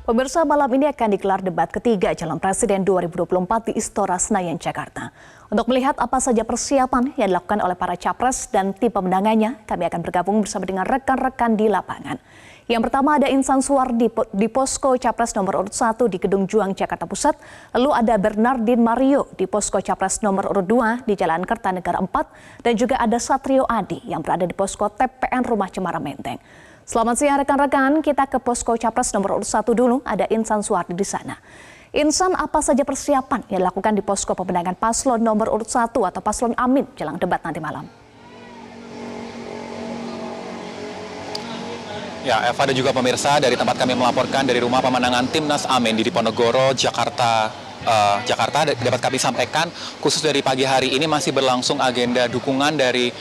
Pemirsa, malam ini akan digelar debat ketiga calon presiden 2024 di Istora Senayan, Jakarta. Untuk melihat apa saja persiapan yang dilakukan oleh para capres dan tim pemenangannya, kami akan bergabung bersama dengan rekan-rekan di lapangan. Yang pertama ada Insan Suwardi di posko capres nomor urut 1 di Gedung Juang, Jakarta Pusat. Lalu ada Bernardin Mario di posko capres nomor urut 2 di Jalan Kertanegara 4. Dan juga ada Satrio Adi yang berada di posko TPN Rumah Cemara Menteng. Selamat siang rekan-rekan, kita ke posko capres nomor urut 1 dulu, ada Insan Suwardi di sana. Insan, apa saja persiapan yang dilakukan di posko pemenangan paslon nomor urut 1 atau paslon Amin jelang debat nanti malam? Ya, Eva dan juga pemirsa, dari tempat kami melaporkan dari rumah pemenangan Timnas Amin di Diponegoro, Jakarta, dapat kami sampaikan khusus dari pagi hari ini masih berlangsung agenda dukungan dari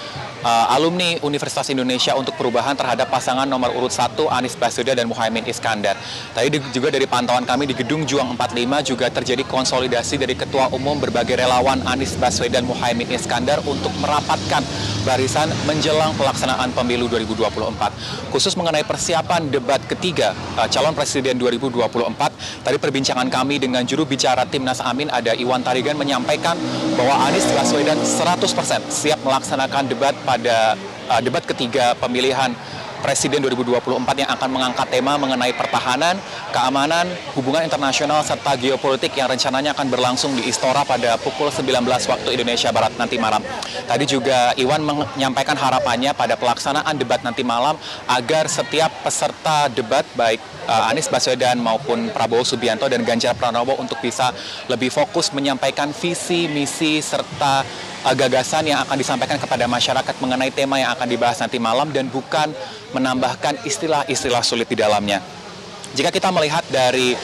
alumni Universitas Indonesia untuk perubahan terhadap pasangan nomor urut 1 Anies Baswedan dan Muhaimin Iskandar. Tadi juga dari pantauan kami di Gedung Juang 45 juga terjadi konsolidasi dari Ketua Umum berbagai relawan Anies Baswedan Muhaimin Iskandar untuk merapatkan barisan menjelang pelaksanaan pemilu 2024. Khusus mengenai persiapan debat ketiga calon presiden 2024, tadi perbincangan kami dengan juru bicara Timnas Amin ada Iwan Tarigan menyampaikan bahwa Anies Baswedan 100% siap melaksanakan debat pada debat ketiga pemilihan Presiden 2024 yang akan mengangkat tema mengenai pertahanan, keamanan, hubungan internasional, serta geopolitik yang rencananya akan berlangsung di Istora pada pukul 19 waktu Indonesia Barat nanti malam. Tadi juga Iwan menyampaikan harapannya pada pelaksanaan debat nanti malam agar setiap peserta debat baik Anies Baswedan maupun Prabowo Subianto dan Ganjar Pranowo untuk bisa lebih fokus menyampaikan visi, misi, serta gagasan yang akan disampaikan kepada masyarakat mengenai tema yang akan dibahas nanti malam dan bukan menambahkan istilah-istilah sulit di dalamnya. Jika kita melihat dari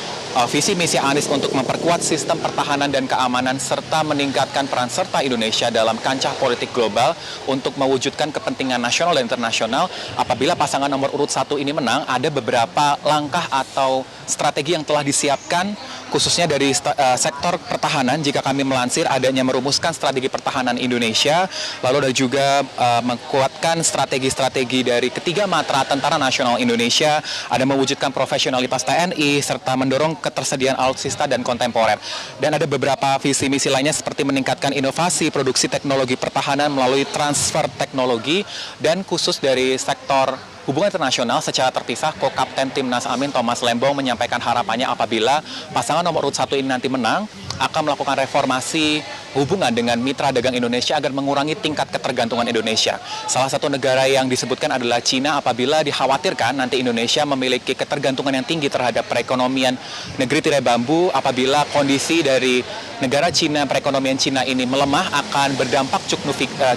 visi misi Anies untuk memperkuat sistem pertahanan dan keamanan serta meningkatkan peran serta Indonesia dalam kancah politik global untuk mewujudkan kepentingan nasional dan internasional, apabila pasangan nomor urut 1 ini menang, ada beberapa langkah atau strategi yang telah disiapkan khususnya dari sektor pertahanan. Jika kami melansir, adanya merumuskan strategi pertahanan Indonesia, lalu ada juga menguatkan strategi-strategi dari ketiga matra Tentara Nasional Indonesia, ada mewujudkan profesionalitas TNI, serta mendorong ketersediaan alutsista dan kontemporer. Dan ada beberapa visi misi lainnya seperti meningkatkan inovasi, produksi teknologi pertahanan melalui transfer teknologi, dan khusus dari sektor hubungan internasional secara terpisah, Ko-Kapten Timnas Amin Thomas Lembong menyampaikan harapannya apabila pasangan nomor urut 1 ini nanti menang, akan melakukan reformasi hubungan dengan mitra dagang Indonesia agar mengurangi tingkat ketergantungan Indonesia. Salah satu negara yang disebutkan adalah Cina, apabila dikhawatirkan nanti Indonesia memiliki ketergantungan yang tinggi terhadap perekonomian negeri tirai bambu. Apabila kondisi dari negara Cina, perekonomian Cina ini melemah, akan berdampak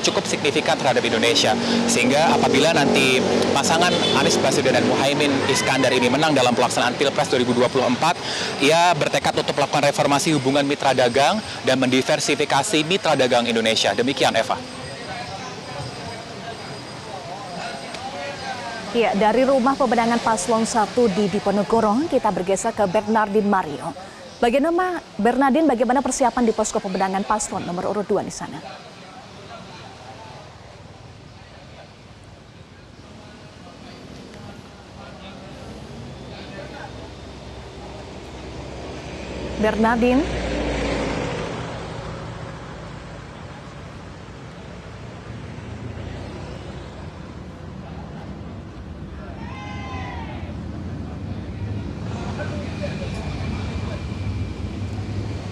cukup signifikan terhadap Indonesia. Sehingga apabila nanti pasangan Anies Baswedan dan Muhaimin Iskandar ini menang dalam pelaksanaan Pilpres 2024, ia bertekad untuk melakukan reformasi hubungan mitra dagang dan mendiversifikasi mitra dagang Indonesia. Demikian, Eva. Ya, dari rumah pemenangan paslon 1 di Diponegoro, kita bergeser ke Bernardin Mario. Bagaimana persiapan di posko pemenangan paslon nomor urut 2 di sana? Bernardin.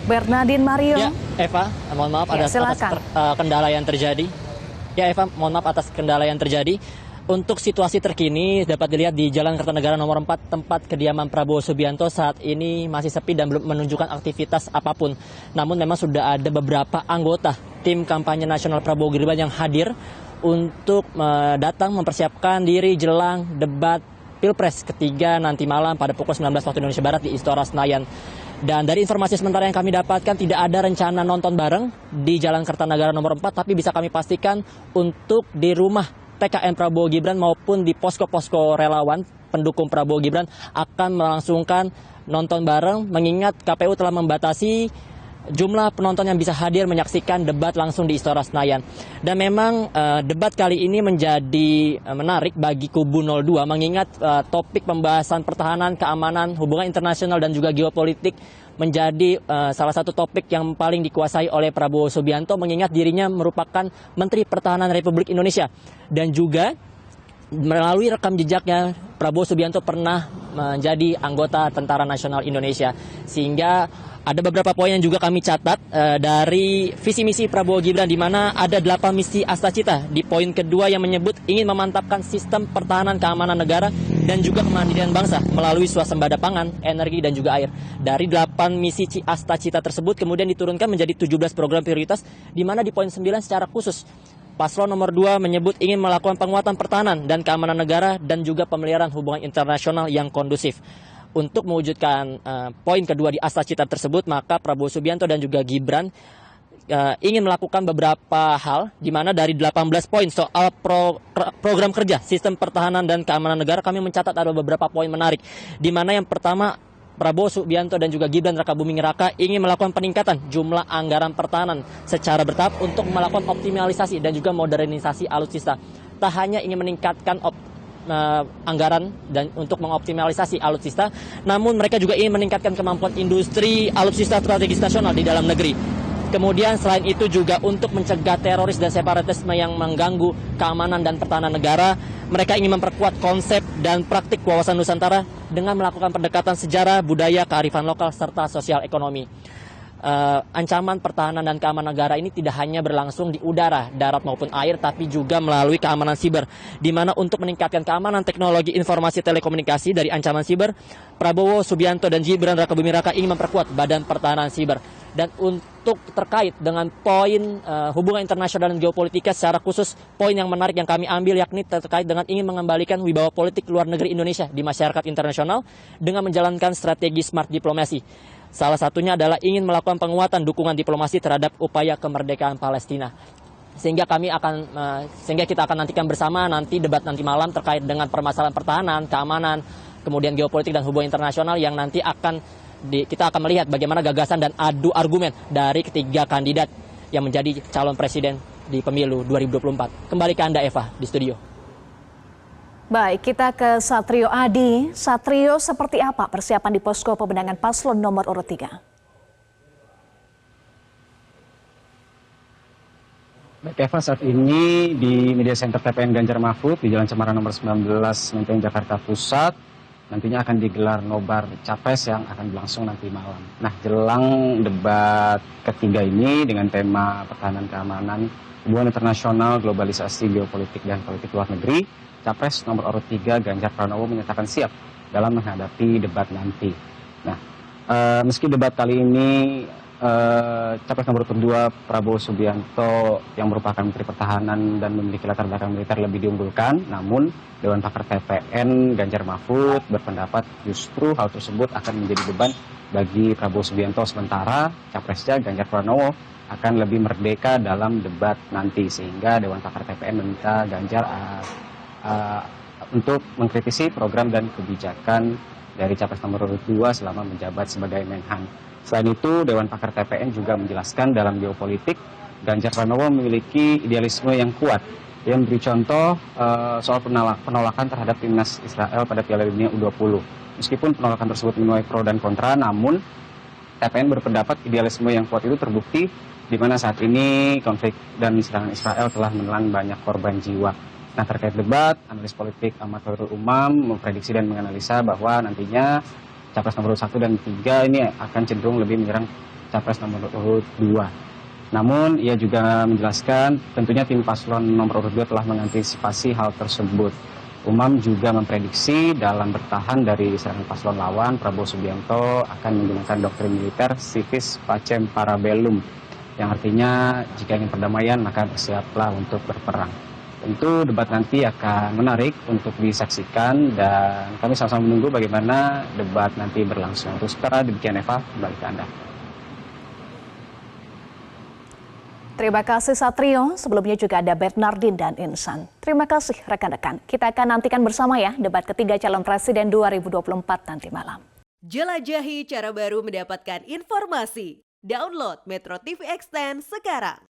Bernardin Mario. Ya, Eva, mohon maaf atas kendala yang terjadi. Ya, Eva, mohon maaf atas kendala yang terjadi. Untuk situasi terkini dapat dilihat di Jalan Kertanegara nomor 4, tempat kediaman Prabowo Subianto saat ini masih sepi dan belum menunjukkan aktivitas apapun. Namun memang sudah ada beberapa anggota tim kampanye nasional Prabowo Gibran yang hadir untuk datang mempersiapkan diri jelang debat Pilpres ketiga nanti malam pada pukul 19 waktu Indonesia Barat di Istora Senayan. Dan dari informasi sementara yang kami dapatkan, tidak ada rencana nonton bareng di Jalan Kertanegara nomor 4, tapi bisa kami pastikan untuk di rumah TKN Prabowo Gibran maupun di posko-posko relawan pendukung Prabowo Gibran akan melangsungkan nonton bareng, mengingat KPU telah membatasi jumlah penonton yang bisa hadir menyaksikan debat langsung di Istora Senayan. Dan memang debat kali ini menjadi menarik bagi kubu 02 mengingat topik pembahasan pertahanan, keamanan, hubungan internasional dan juga geopolitik menjadi salah satu topik yang paling dikuasai oleh Prabowo Subianto mengingat dirinya merupakan Menteri Pertahanan Republik Indonesia. Dan juga melalui rekam jejaknya Prabowo Subianto pernah menjadi anggota Tentara Nasional Indonesia. Sehingga ada beberapa poin yang juga kami catat dari visi misi Prabowo Gibran di mana ada 8 misi Astacita. Di poin kedua yang menyebut ingin memantapkan sistem pertahanan keamanan negara dan juga kemandirian bangsa melalui swasembada pangan, energi dan juga air. Dari 8 misi Astacita tersebut kemudian diturunkan menjadi 17 program prioritas di mana di poin 9 secara khusus Paslon nomor 2 menyebut ingin melakukan penguatan pertahanan dan keamanan negara dan juga pemeliharaan hubungan internasional yang kondusif. Untuk mewujudkan poin kedua di Astacita tersebut, maka Prabowo Subianto dan juga Gibran ingin melakukan beberapa hal, di mana dari 18 poin soal program kerja sistem pertahanan dan keamanan negara, kami mencatat ada beberapa poin menarik, di mana yang pertama Prabowo Subianto dan juga Gibran Rakabuming Raka ingin melakukan peningkatan jumlah anggaran pertahanan secara bertahap untuk melakukan optimalisasi dan juga modernisasi alutsista. Tak hanya ingin meningkatkan anggaran dan untuk mengoptimalisasi alutsista, namun mereka juga ingin meningkatkan kemampuan industri alutsista strategis nasional di dalam negeri. Kemudian selain itu juga untuk mencegah teroris dan separatisme yang mengganggu keamanan dan pertahanan negara, mereka ingin memperkuat konsep dan praktik wawasan Nusantara dengan melakukan pendekatan sejarah, budaya, kearifan lokal, serta sosial ekonomi. Ancaman pertahanan dan keamanan negara ini tidak hanya berlangsung di udara, darat maupun air, tapi juga melalui keamanan siber, di mana untuk meningkatkan keamanan teknologi informasi telekomunikasi dari ancaman siber, Prabowo Subianto dan Gibran Rakabuming Raka ingin memperkuat Badan Pertahanan Siber. Dan untuk terkait dengan poin hubungan internasional dan geopolitika secara khusus, poin yang menarik yang kami ambil yakni terkait dengan ingin mengembalikan wibawa politik luar negeri Indonesia di masyarakat internasional dengan menjalankan strategi smart diplomasi. Salah satunya adalah ingin melakukan penguatan dukungan diplomasi terhadap upaya kemerdekaan Palestina. Sehingga kita akan nantikan bersama nanti debat nanti malam terkait dengan permasalahan pertahanan, keamanan, kemudian geopolitik dan hubungan internasional yang nanti kita akan melihat bagaimana gagasan dan adu argumen dari ketiga kandidat yang menjadi calon presiden di pemilu 2024. Kembali ke Anda Eva di studio. Baik, kita ke Satrio Adi. Satrio, seperti apa persiapan di posko pemenangan paslon nomor urut 3? Baik Eva, saat ini di Media Center TPN Ganjar Mahfud di Jalan Cemara nomor 19, Menteng, Jakarta Pusat, nantinya akan digelar nobar capres yang akan berlangsung nanti malam. Nah, jelang debat ketiga ini dengan tema pertahanan keamanan, hubungan internasional, globalisasi, geopolitik, dan politik luar negeri, capres nomor urut 3 Ganjar Pranowo menyatakan siap dalam menghadapi debat nanti. Nah, meski debat kali ini capres nomor urut 2 Prabowo Subianto yang merupakan Menteri Pertahanan dan memiliki latar belakang militer lebih diunggulkan, namun Dewan Pakar TPN Ganjar Mahfud berpendapat justru hal tersebut akan menjadi beban bagi Prabowo Subianto, sementara capresnya Ganjar Pranowo akan lebih merdeka dalam debat nanti, sehingga Dewan Pakar TPN meminta Ganjar untuk mengkritisi program dan kebijakan dari capres nomor urut 2 selama menjabat sebagai Menhan. Selain itu, Dewan Pakar TPN juga menjelaskan dalam geopolitik, Ganjar Pranowo memiliki idealisme yang kuat. Dia memberi contoh soal penolakan terhadap timnas Israel pada Piala Dunia U20. Meskipun penolakan tersebut menuai pro dan kontra, namun TPN berpendapat idealisme yang kuat itu terbukti di mana saat ini konflik dan serangan Israel telah menelan banyak korban jiwa. Nah, terkait debat, analis politik Ahmad Khairul Umam memprediksi dan menganalisa bahwa nantinya capres nomor urut 1 dan 3 ini akan cenderung lebih menyerang capres nomor urut 2. Namun, ia juga menjelaskan tentunya tim paslon nomor urut 2 telah mengantisipasi hal tersebut. Umam juga memprediksi dalam bertahan dari serangan paslon lawan, Prabowo Subianto akan menggunakan doktrin militer civis pacem parabellum, yang artinya jika ingin perdamaian maka bersiaplah untuk berperang. Tentu debat nanti akan menarik untuk disaksikan dan kami sama-sama menunggu bagaimana debat nanti berlangsung. Untuk sementara demikian Eva, kembali ke Anda. Terima kasih Satrio, sebelumnya juga ada Bernardin dan Insan. Terima kasih rekan-rekan, kita akan nantikan bersama ya debat ketiga calon presiden 2024 nanti malam. Jelajahi cara baru mendapatkan informasi. Download Metro TV Extend sekarang.